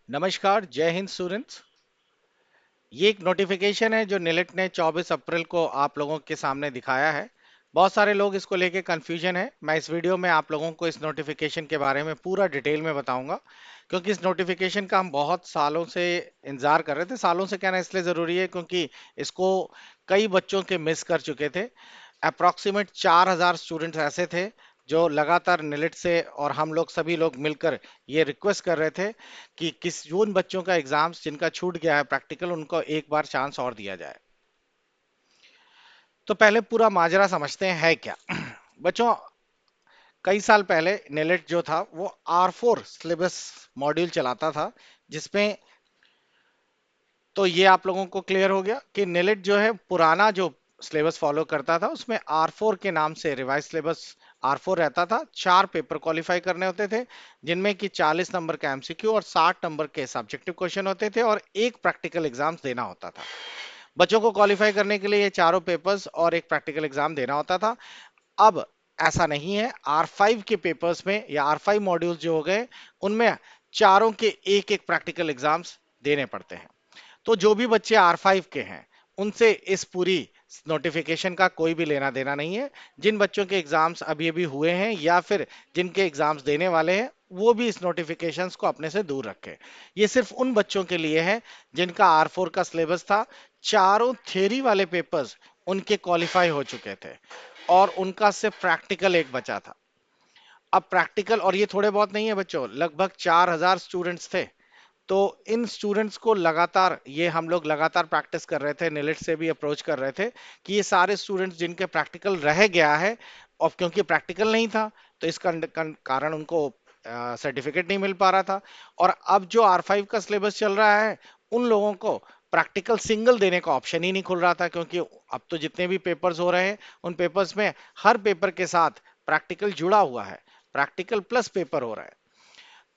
नमस्कार, जय हिंद स्टूडेंट्स। ये एक नोटिफिकेशन है जो निलिट ने 24 अप्रैल को आप लोगों के सामने दिखाया है। बहुत सारे लोग इसको लेके कंफ्यूजन है। मैं इस वीडियो में आप लोगों को इस नोटिफिकेशन के बारे में पूरा डिटेल में बताऊंगा, क्योंकि इस नोटिफिकेशन का हम बहुत सालों से इंतजार कर रहे थे। सालों से कहना इसलिए ज़रूरी है क्योंकि इसको कई बच्चों के मिस कर चुके थे। अप्रोक्सीमेट 4,000 स्टूडेंट्स ऐसे थे जो लगातार निलिट से और हम लोग सभी लोग मिलकर ये रिक्वेस्ट कर रहे थे कि किस उन बच्चों का एग्जाम्स जिनका छूट गया है प्रैक्टिकल, उनको एक बार चांस और दिया जाए। तो पहले पूरा माजरा समझते हैं है क्या। बच्चों, कई साल पहले नेलेट जो था वो R4 सिलेबस मॉड्यूल चलाता था, जिसमें तो ये आप लोगों को क्लियर हो गया कि नेलेट जो है पुराना जो सिलेबस फॉलो करता था उसमें R4 के नाम से रिवाइज सिलेबस R4 रहता था। 4 पेपर क्वालिफाई करने होते थे, जिनमें कि 40 नंबर का एमसीक्यू और 60 नंबर के सब्जेक्टिव क्वेश्चन होते थे और एक प्रैक्टिकल एग्जाम देना होता था। बच्चों को क्वालिफाई करने के लिए ये चारों पेपर्स और एक प्रैक्टिकल एग्जाम देना होता था। अब ऐसा नहीं है। R5 के पेपर्स में या R5 मॉड्यूल्स जो हो गए, उनमें चारों के एक एक प्रैक्टिकल एग्जाम्स देने पड़ते हैं। तो जो भी बच्चे R5 के हैं, उनसे इस पूरी नोटिफिकेशन का कोई भी लेना देना नहीं है। जिन बच्चों के एग्जाम्स अभी अभी हुए हैं या फिर जिनके एग्जाम्स देने वाले हैं, वो भी इस नोटिफिकेशंस को अपने से दूर रखें। ये सिर्फ उन बच्चों के लिए है जिनका R4 का सिलेबस था। चारों थ्योरी वाले पेपर्स उनके क्वालिफाई हो चुके थे और उनका सिर्फ प्रैक्टिकल एक बचा था। अब प्रैक्टिकल, और ये थोड़े बहुत नहीं है बच्चों, लगभग 4,000 स्टूडेंट्स थे। तो इन स्टूडेंट्स को लगातार ये हम लोग लगातार प्रैक्टिस कर रहे थे, निलिट से भी अप्रोच कर रहे थे कि ये सारे स्टूडेंट्स जिनके प्रैक्टिकल रह गया है, और क्योंकि प्रैक्टिकल नहीं था तो इस कारण उनको सर्टिफिकेट नहीं मिल पा रहा था। और अब जो R5 का सिलेबस चल रहा है, उन लोगों को प्रैक्टिकल सिंगल देने का ऑप्शन ही नहीं खुल रहा था, क्योंकि अब तो जितने भी पेपर्स हो रहे हैं उन पेपर्स में हर पेपर के साथ प्रैक्टिकल जुड़ा हुआ है, प्रैक्टिकल प्लस पेपर हो रहा है।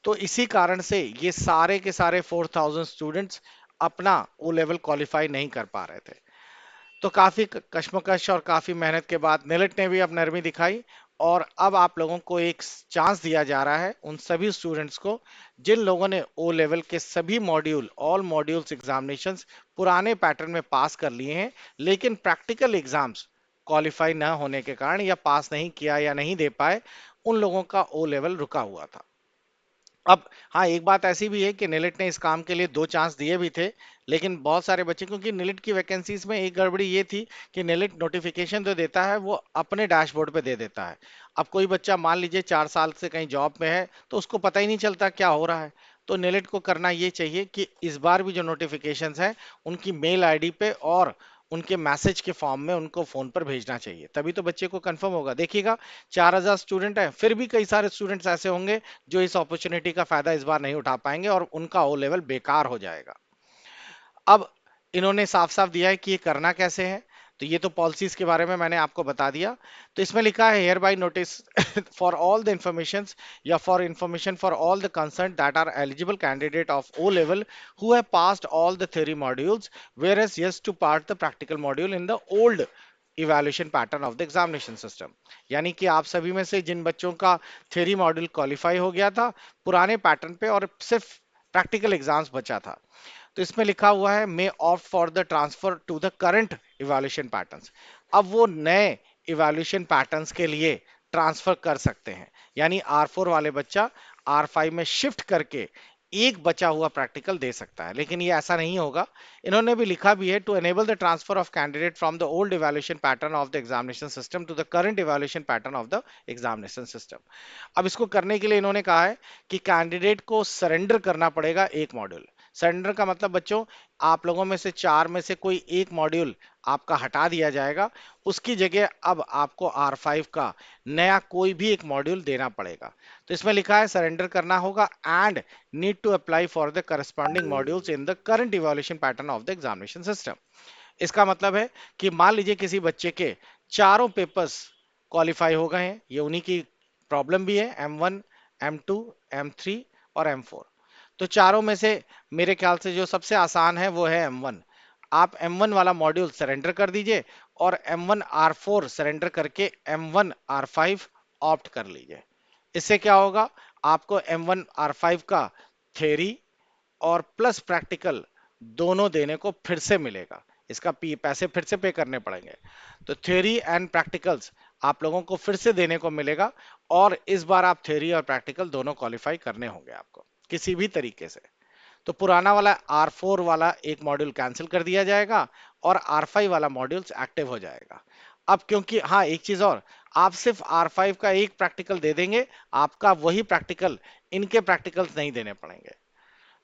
तो इसी कारण से ये सारे के सारे 4,000 स्टूडेंट्स अपना ओ लेवल क्वालिफाई नहीं कर पा रहे थे। तो काफी कश्मकश और काफी मेहनत के बाद नेलेट ने भी अब नरमी दिखाई, और अब आप लोगों को एक चांस दिया जा रहा है उन सभी स्टूडेंट्स को जिन लोगों ने ओ लेवल के सभी मॉड्यूल, ऑल मॉड्यूल्स एग्जामिनेशंस पुराने पैटर्न में पास कर लिए हैं, लेकिन प्रैक्टिकल एग्जाम्स क्वालिफाई ना होने के कारण या पास नहीं किया या नहीं दे पाए, उन लोगों का ओ लेवल रुका हुआ था। अब हाँ, एक बात ऐसी भी है कि निलिट ने इस काम के लिए 2 चांस दिए भी थे, लेकिन बहुत सारे बच्चे, क्योंकि निलिट की वैकेंसीज में एक गड़बड़ी ये थी कि निलिट नोटिफिकेशन जो देता है वो अपने डैशबोर्ड पे दे देता है। अब कोई बच्चा मान लीजिए 4 साल से कहीं जॉब में है तो उसको पता ही नहीं चलता क्या हो रहा है। तो निलिट को करना ये चाहिए कि इस बार भी जो नोटिफिकेशंस हैं उनकी मेल आईडी पे और उनके मैसेज के फॉर्म में उनको फोन पर भेजना चाहिए, तभी तो बच्चे को कंफर्म होगा। देखिएगा, 4,000 स्टूडेंट है, फिर भी कई सारे स्टूडेंट्स ऐसे होंगे जो इस अपॉर्चुनिटी का फायदा इस बार नहीं उठा पाएंगे और उनका ओ लेवल बेकार हो जाएगा। अब इन्होंने साफ साफ दिया है कि ये करना कैसे है। तो ये तो पॉलिसीज के बारे में मैंने आपको बता दिया। तो इसमें लिखा है hereby notice for all the information, या for information for all the concern that are eligible candidate of O level who have passed all the theory modules whereas yes to part the practical module in the old evaluation pattern of the examination system. यानी कि आप सभी में से जिन बच्चों का theory module qualify हो गया था पुराने पैटर्न पे और सिर्फ प्रैक्टिकल एग्जाम्स बचा था, तो इसमें लिखा हुआ है may opt for the transfer to the current evaluation patterns. अब वो नए इवैल्यूएशन पैटर्न्स के लिए ट्रांसफर कर सकते हैं, यानी R4 वाले बच्चा R5 में शिफ्ट करके एक बचा हुआ प्रैक्टिकल दे सकता है, लेकिन ये ऐसा नहीं होगा। इन्होंने भी लिखा भी है to enable the transfer of candidate from the old evaluation pattern of the examination system to the current evaluation pattern of the examination system. अब इसको करने के लिए इन्होंने कहा है कि कैंडिडेट को सरेंडर करना पड़ेगा एक मॉड्यूल। सरेंडर का मतलब बच्चों, आप लोगों में से 4 में से कोई एक मॉड्यूल आपका हटा दिया जाएगा, उसकी जगह अब आपको R5 का नया कोई भी एक मॉड्यूल देना पड़ेगा। तो इसमें लिखा है सरेंडर करना होगा and need to apply for the corresponding modules in the current evaluation pattern of the examination system. इसका मतलब है कि मान लीजिए किसी बच्चे के चारों पेपर्स क्वालिफाई हो गए हैं, ये उन्हीं की प्रॉब्लम भी है, M1, M2, M3 और M4। तो चारों में से मेरे ख्याल से जो सबसे आसान है वो है M1। आप M1 वाला मॉड्यूल सरेंडर कर दीजिए और M1 R4 सरेंडर करके M1 R5 ऑप्ट कर लीजिए। इससे क्या होगा, आपको M1 R5 का थ्योरी और प्लस प्रैक्टिकल दोनों देने को फिर से मिलेगा। इसका पैसे फिर से पे करने पड़ेंगे। तो थ्योरी एंड प्रैक्टिकल्स आप लोगों को फिर से देने को मिलेगा, और इस बार आप थ्योरी और प्रैक्टिकल दोनों क्वालिफाई करने होंगे आपको किसी भी तरीके से। तो पुराना वाला R4 वाला एक मॉड्यूल कैंसिल कर दिया जाएगा और R5 वाला मॉड्यूल्स एक्टिव हो जाएगा। अब क्योंकि हाँ, एक चीज और, आप सिर्फ R5 का एक प्रैक्टिकल दे देंगे, आपका वही प्रैक्टिकल इनके प्रैक्टिकल्स नहीं देने पड़ेंगे।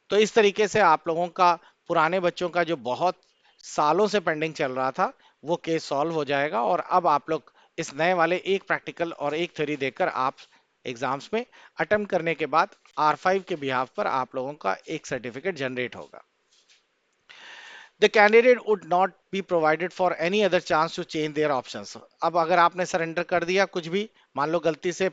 तो इस तरीके से आप लोगों का पुराने बच्चों का जो बहुत सालों से पेंडिंग चल रहा था वो केस सॉल्व हो जाएगा, और अब आप लोग इस नए वाले एक प्रैक्टिकल और एक थ्योरी देकर आप एग्जाम्स में अटेम्प्ट करने के बाद R5 के बिहाफ पर आप लोगों का एक सर्टिफिकेट जनरेट होगा। The candidate would not be provided for any other chance to change their options. अब अगर आपने सरेंडर कर दिया कुछ भी, मान लो गलती से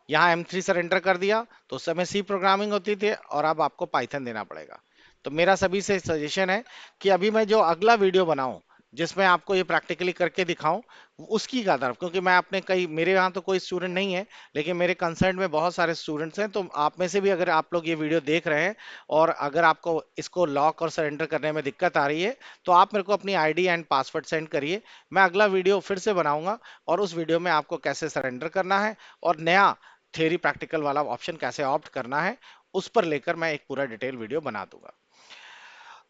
यहाँ M3 सरेंडर कर दिया, तो उस समय सी प्रोग्रामिंग होती थी और अब आपको पाइथन देना पड़ेगा। तो मेरा सभी से सजेशन है कि अभी मैं जो अगला वीडियो बनाऊं जिसमें आपको ये प्रैक्टिकली करके दिखाऊं, उसकी का तरफ, क्योंकि मैं अपने कई, मेरे यहाँ तो कोई स्टूडेंट नहीं है लेकिन मेरे कंसर्न में बहुत सारे स्टूडेंट्स हैं, तो आप में से भी अगर आप लोग ये वीडियो देख रहे हैं और अगर आपको इसको लॉक और सरेंडर करने में दिक्कत आ रही है, तो आप मेरे को अपनी आईडी एंड पासवर्ड सेंड करिए। मैं अगला वीडियो फिर से बनाऊंगा और उस वीडियो में आपको कैसे सरेंडर करना है और नया थ्योरी प्रैक्टिकल वाला ऑप्शन कैसे ऑप्ट करना है, उस पर लेकर मैं एक पूरा डिटेल वीडियो बना दूंगा।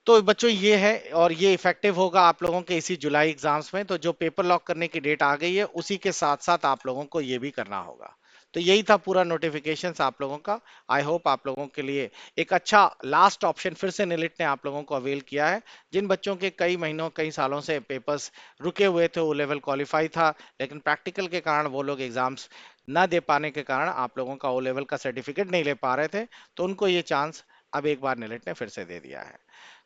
तो बच्चों ये है, और ये इफेक्टिव होगा आप लोगों के इसी जुलाई एग्जाम्स में। तो जो पेपर लॉक करने की डेट आ गई है उसी के साथ साथ आप लोगों को ये भी करना होगा। तो यही था पूरा नोटिफिकेशंस आप लोगों का। आई होप आप लोगों के लिए एक अच्छा लास्ट ऑप्शन फिर से निलिट ने आप लोगों को अवेल किया है। जिन बच्चों के कई महीनों कई सालों से पेपर्स रुके हुए थे, वो लेवल क्वालिफाई था लेकिन प्रैक्टिकल के कारण वो लोग एग्जाम्स ना दे पाने के कारण आप लोगों का ओ लेवल का सर्टिफिकेट नहीं ले पा रहे थे, तो उनको ये चांस अब एक बार निलिट ने फिर से दे दिया है।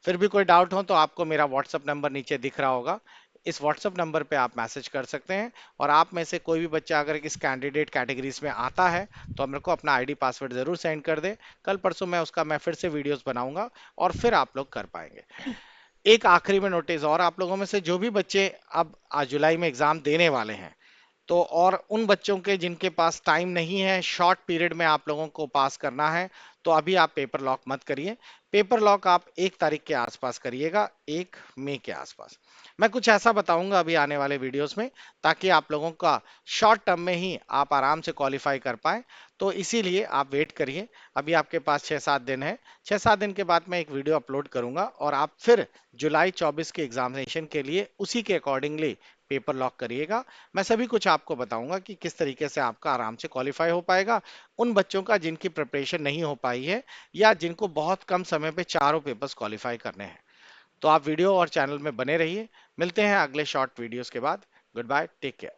फिर भी कोई डाउट हो तो आपको मेरा व्हाट्सअप नंबर नीचे दिख रहा होगा, इस व्हाट्सअप नंबर पे आप मैसेज कर सकते हैं। और आप में से कोई भी बच्चा अगर इस कैंडिडेट कैटेगरीज में आता है तो मेरे को अपना आईडी पासवर्ड जरूर सेंड कर दे। कल परसों मैं उसका मैं फिर से वीडियोस बनाऊंगा और फिर आप लोग कर पाएंगे। एक आखिरी में नोटिस और, आप लोगों में से जो भी बच्चे अब आज जुलाई में एग्जाम देने वाले हैं, तो और उन बच्चों के जिनके पास टाइम नहीं है, शॉर्ट पीरियड में आप लोगों को पास करना है, तो अभी आप पेपर लॉक मत करिए। पेपर लॉक आप 1 तारीख के आसपास करिएगा, 1 मई के आसपास। मैं कुछ ऐसा बताऊंगा अभी आने वाले वीडियोस में ताकि आप लोगों का शॉर्ट टर्म में ही आप आराम से क्वालिफाई कर पाए। तो इसीलिए आप वेट करिए, अभी आपके पास 6-7 दिन है। 6-7 दिन के बाद मैं एक वीडियो अपलोड करूंगा और आप फिर जुलाई 24 के एग्जामिनेशन के लिए उसी के अकॉर्डिंगली पेपर लॉक करिएगा। मैं सभी कुछ आपको बताऊंगा कि किस तरीके से आपका आराम से क्वालिफाई हो पाएगा उन बच्चों का जिनकी प्रिपरेशन नहीं हो पाई है या जिनको बहुत कम समय पे चारों पेपर्स क्वालिफाई करने हैं। तो आप वीडियो और चैनल में बने रहिए। मिलते हैं अगले शॉर्ट वीडियोस के बाद। Goodbye, take care.